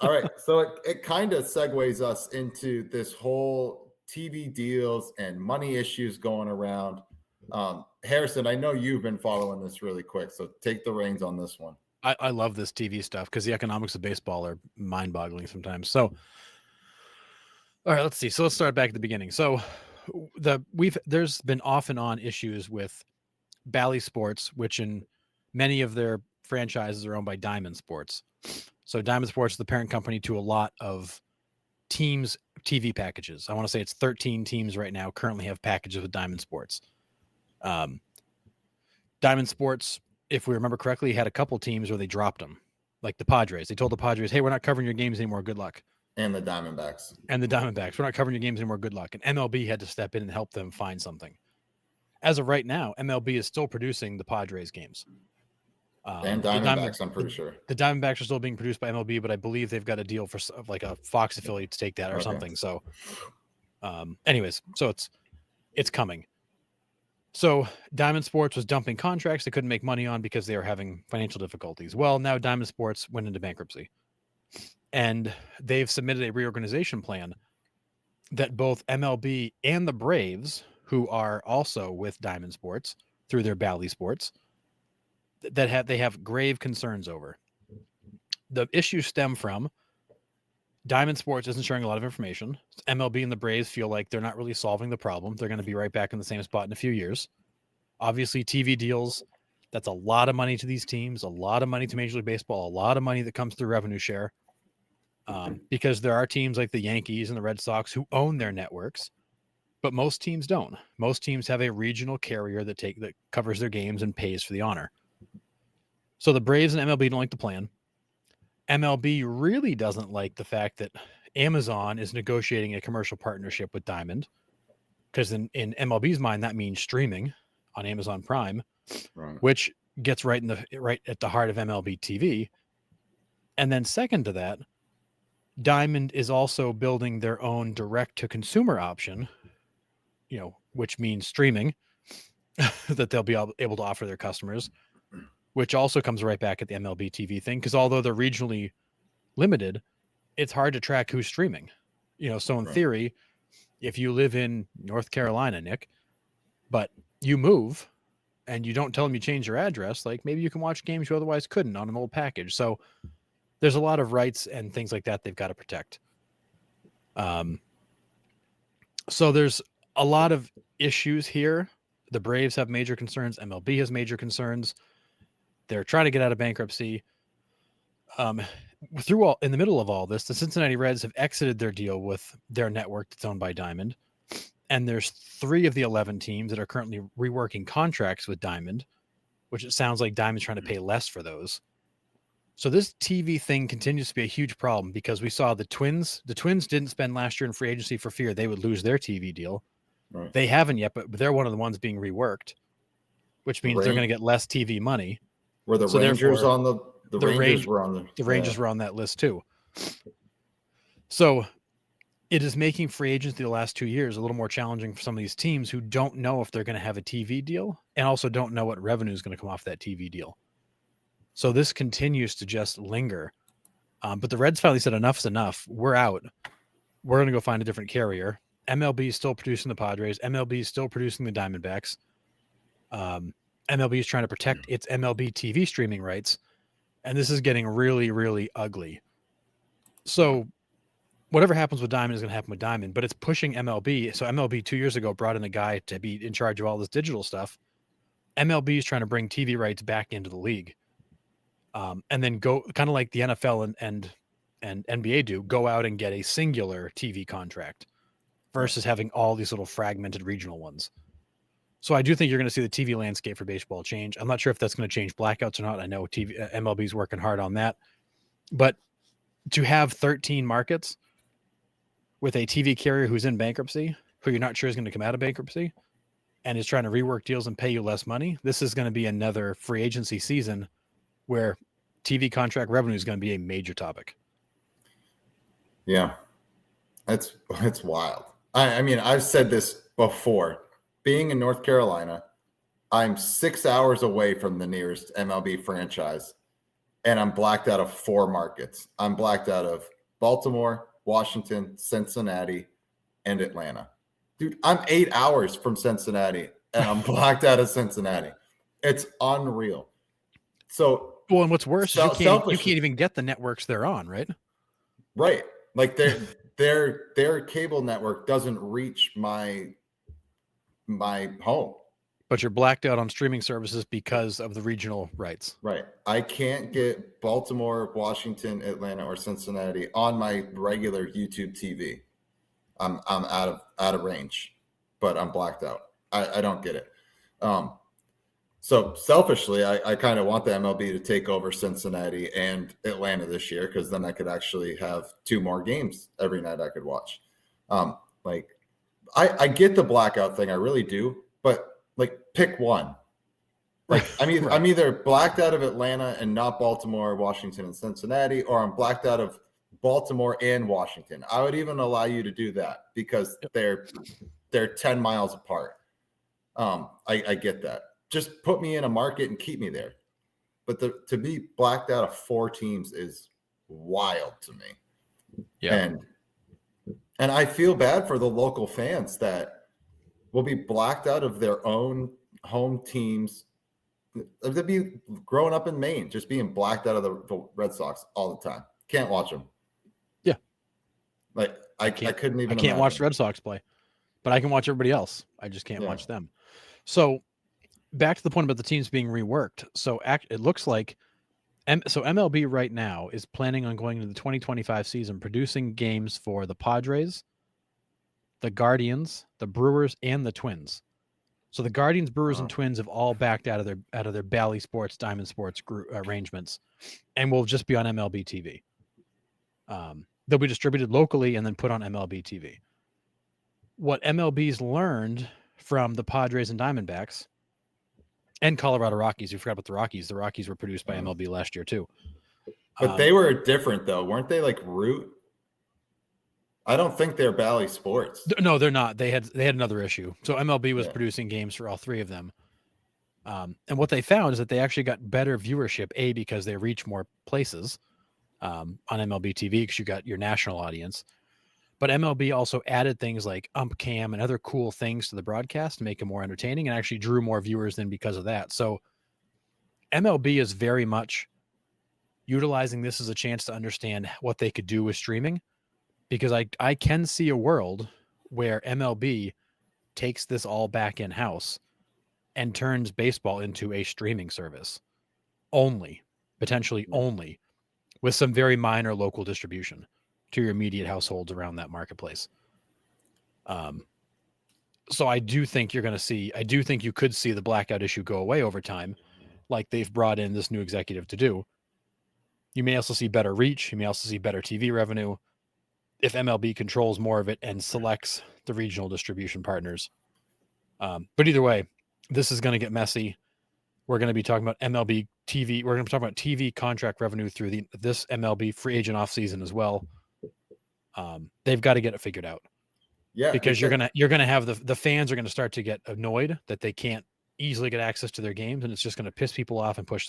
All right. So it kind of segues us into this whole TV deals and money issues going around. Harrison, I know you've been following this really quick, so take the reins on this one. I love this TV stuff because the economics of baseball are mind-boggling sometimes. So, all right, let's see. So let's start back at the beginning. So there's been off and on issues with Bally Sports, which in many of their franchises are owned by Diamond Sports. So Diamond Sports is the parent company to a lot of teams' TV packages. I want to say it's 13 teams right now currently have packages with Diamond Sports. Diamond Sports, if we remember correctly, had a couple teams where they dropped them, like the Padres. They told the Padres, "Hey, we're not covering your games anymore. Good luck." And the Diamondbacks. And the Diamondbacks, "We're not covering your games anymore. Good luck." And MLB had to step in and help them find something. As of right now, MLB is still producing the Padres games. And Diamondbacks, I'm pretty sure. The Diamondbacks are still being produced by MLB, but I believe they've got a deal for like a Fox affiliate to take that or something. So, anyways, so it's coming. So Diamond Sports was dumping contracts they couldn't make money on because they were having financial difficulties. Well, now Diamond Sports went into bankruptcy, and they've submitted a reorganization plan that both MLB and the Braves, who are also with Diamond Sports through their Bally Sports, they have grave concerns over. The issues stem from Diamond Sports isn't sharing a lot of information. MLB and the Braves feel like they're not really solving the problem. They're going to be right back in the same spot in a few years. Obviously, TV deals, that's a lot of money to these teams, a lot of money to Major League Baseball, a lot of money that comes through revenue share. Because there are teams like the Yankees and the Red Sox who own their networks, but most teams don't. Most teams have a regional carrier that covers their games and pays for the honor. So the Braves and MLB don't like the plan. MLB really doesn't like the fact that Amazon is negotiating a commercial partnership with Diamond, because in MLB's mind, that means streaming on Amazon Prime, right, which gets right at the heart of MLB TV. And then second to that, Diamond is also building their own direct-to-consumer option, which means streaming that they'll be able to offer their customers, which also comes right back at the MLB TV thing, because although they're regionally limited, it's hard to track who's streaming. So in theory, if you live in North Carolina, Nick, but you move and you don't tell them you change your address, like maybe you can watch games you otherwise couldn't on an old package. So there's a lot of rights and things like that they've got to protect. So there's a lot of issues here. The Braves have major concerns. MLB has major concerns. They're trying to get out of bankruptcy. In the middle of all this, the Cincinnati Reds have exited their deal with their network that's owned by Diamond. And there's 3 of the 11 teams that are currently reworking contracts with Diamond, which it sounds like Diamond's trying to pay less for those. So this TV thing continues to be a huge problem because we saw the Twins. The Twins didn't spend last year in free agency for fear they would lose their TV deal. Right. They haven't yet, but they're one of the ones being reworked, which means they're going to get less TV money. Were the Rangers on the Rangers were on the Rangers were on that list too. So it is making free agency the last 2 years a little more challenging for some of these teams who don't know if they're going to have a TV deal and also don't know what revenue is going to come off that TV deal. So this continues to just linger. But the Reds finally said enough's enough. We're out. We're going to go find a different carrier. MLB is still producing the Padres. MLB is still producing the Diamondbacks. MLB is trying to protect its MLB TV streaming rights. And this is getting really, really ugly. So whatever happens with Diamond is going to happen with Diamond, but it's pushing MLB. So MLB 2 years ago brought in a guy to be in charge of all this digital stuff. MLB is trying to bring TV rights back into the league. And then go kind of like the NFL and NBA do, go out and get a singular TV contract versus having all these little fragmented regional ones. So I do think you're going to see the TV landscape for baseball change. I'm not sure if that's going to change blackouts or not. I know MLB is working hard on that, but to have 13 markets with a TV carrier who's in bankruptcy, who you're not sure is going to come out of bankruptcy and is trying to rework deals and pay you less money, this is going to be another free agency season where TV contract revenue is going to be a major topic. Yeah, it's wild. I mean, I've said this before. Being in North Carolina, I'm 6 hours away from the nearest MLB franchise. and I'm blacked out of 4 markets. I'm blacked out of Baltimore, Washington, Cincinnati, and Atlanta. Dude, I'm 8 hours from Cincinnati, and I'm blacked out of Cincinnati. It's unreal. So, well, and what's worse is you can't selfishly, even get the networks they're on, right? right? Like their cable network doesn't reach my home. But you're blacked out on streaming services because of the regional rights. Right. I can't get Baltimore, Washington, Atlanta, or Cincinnati on my regular YouTube TV. I'm out of range, but I'm blacked out. I don't get it. So selfishly, I kind of want the MLB to take over Cincinnati and Atlanta this year, because then I could actually have 2 more games every night I could watch. Like I get the blackout thing, I really do, but like pick one. Like I'm either blacked out of Atlanta and not Baltimore, Washington, and Cincinnati, or I'm blacked out of Baltimore and Washington. I would even allow you to do that because they're 10 miles apart. I get that. Just put me in a market and keep me there. But to be blacked out of 4 teams is wild to me. Yeah. And I feel bad for the local fans that will be blacked out of their own home teams. They'd be growing up in Maine, just being blacked out of the Red Sox all the time. Can't watch them. Yeah. Like I couldn't even. I can't watch the Red Sox play, but I can watch everybody else. I just can't watch them. So back to the point about the teams being reworked. So it looks like MLB right now is planning on going into the 2025 season, producing games for the Padres, the Guardians, the Brewers, and the Twins. So the Guardians, Brewers, and Twins have all backed out of their Bally Sports, Diamond Sports group arrangements, and will just be on MLB TV. They'll be distributed locally and then put on MLB TV. What MLB's learned from the Padres and Diamondbacks and Colorado Rockies, we forgot about the Rockies. The Rockies were produced by MLB last year too. But they were different though, weren't they? Like Root. I don't think they're Bally Sports. No, they're not. They had another issue. So MLB was producing games for all 3 of them. And what they found is that they actually got better viewership, because they reach more places on MLB TV, because you got your national audience. But MLB also added things like ump cam and other cool things to the broadcast to make it more entertaining, and actually drew more viewers in because of that. So MLB is very much utilizing this as a chance to understand what they could do with streaming, because I can see a world where MLB takes this all back in-house and turns baseball into a streaming service potentially only, with some very minor local distribution to your immediate households around that marketplace. So I do think you could see the blackout issue go away over time, like they've brought in this new executive to do. You may also see better reach. You may also see better TV revenue if MLB controls more of it and selects the regional distribution partners. But either way, this is going to get messy. We're going to be talking about MLB TV. We're going to be talking about TV contract revenue through this MLB free agent offseason as well. They've got to get it figured out. Yeah, because you're gonna have the fans are going to start to get annoyed that they can't easily get access to their games, and it's just going to piss people off and push them